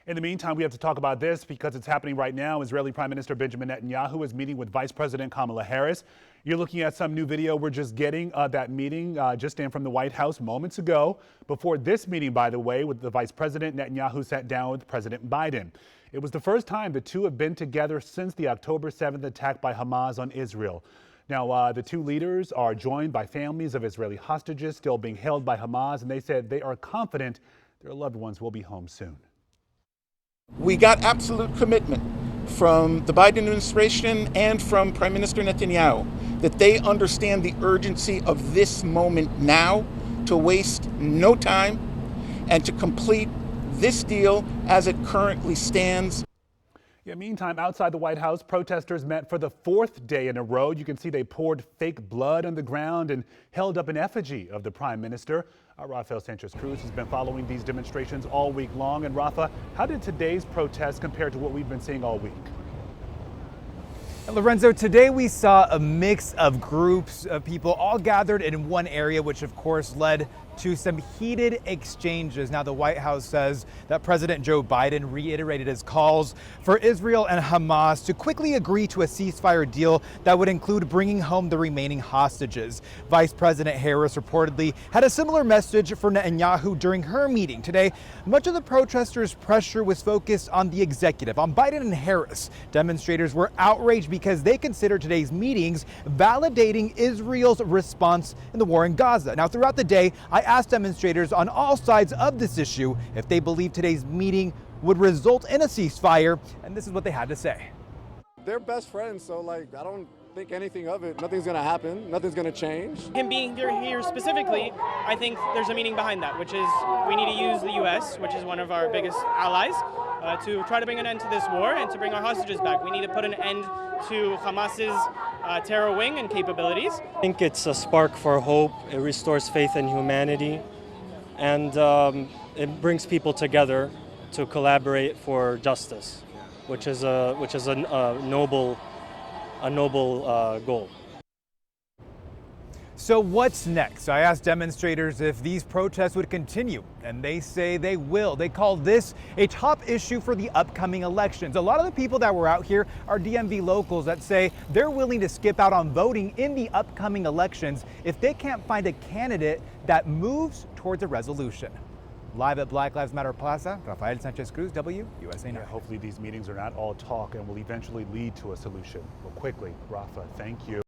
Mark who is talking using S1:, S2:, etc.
S1: In the meantime, we have to talk about this because it's happening right now. Israeli Prime Minister Benjamin Netanyahu is meeting with Vice President Kamala Harris. You're looking at some new video we're just getting that meeting just in from the White House moments ago. Before this meeting, by the way, with the Vice President, Netanyahu sat down with President Biden. It was the first time the two have been together since the October 7th attack by Hamas on Israel. Now, the two leaders are joined by families of Israeli hostages still being held by Hamas, and they said they are confident their loved ones will be home soon.
S2: We got absolute commitment from the Biden administration and from Prime Minister Netanyahu that they understand the urgency of this moment now, to waste no time and to complete this deal as it currently stands.
S1: Yeah, meantime, outside the White House, protesters met for the fourth day in a row. You can see they poured fake blood on the ground and held up an effigy of the Prime Minister. Rafael Sanchez-Cruz has been following these demonstrations all week long. And Rafa, how did today's protests compare to what we've been seeing all week?
S3: Lorenzo, today we saw a mix of groups of people all gathered in one area, which of course led to some heated exchanges. Now, the White House says that President Joe Biden reiterated his calls for Israel and Hamas to quickly agree to a ceasefire deal that would include bringing home the remaining hostages. Vice President Harris reportedly had a similar message for Netanyahu during her meeting today. Much of the protesters' pressure was focused on the executive, on Biden and Harris. Demonstrators were outraged because they consider today's meetings validating Israel's response in the war in Gaza. Now, throughout the day, I asked demonstrators on all sides of this issue if they believe today's meeting would result in a ceasefire, and this is what they had to say.
S4: They're best friends, so I don't think anything of it. Nothing's gonna happen, nothing's gonna change.
S5: Him being here specifically, I think there's a meaning behind that, which is we need to use the U.S., which is one of our biggest allies, to try to bring an end to this war and to bring our hostages back. We need to put an end to Hamas's terror wing and capabilities.
S6: I think it's a spark for hope. It restores faith in humanity, and it brings people together to collaborate for justice, which is a noble goal.
S3: So what's next? I asked demonstrators if these protests would continue, and they say they will. They call this a top issue for the upcoming elections. A lot of the people that were out here are DMV locals that say they're willing to skip out on voting in the upcoming elections if they can't find a candidate that moves towards a resolution. Live at Black Lives Matter Plaza, Rafael Sanchez-Cruz, WUSA 9.
S1: Hopefully these meetings are not all talk and will eventually lead to a solution. Well, quickly, Rafa, thank you.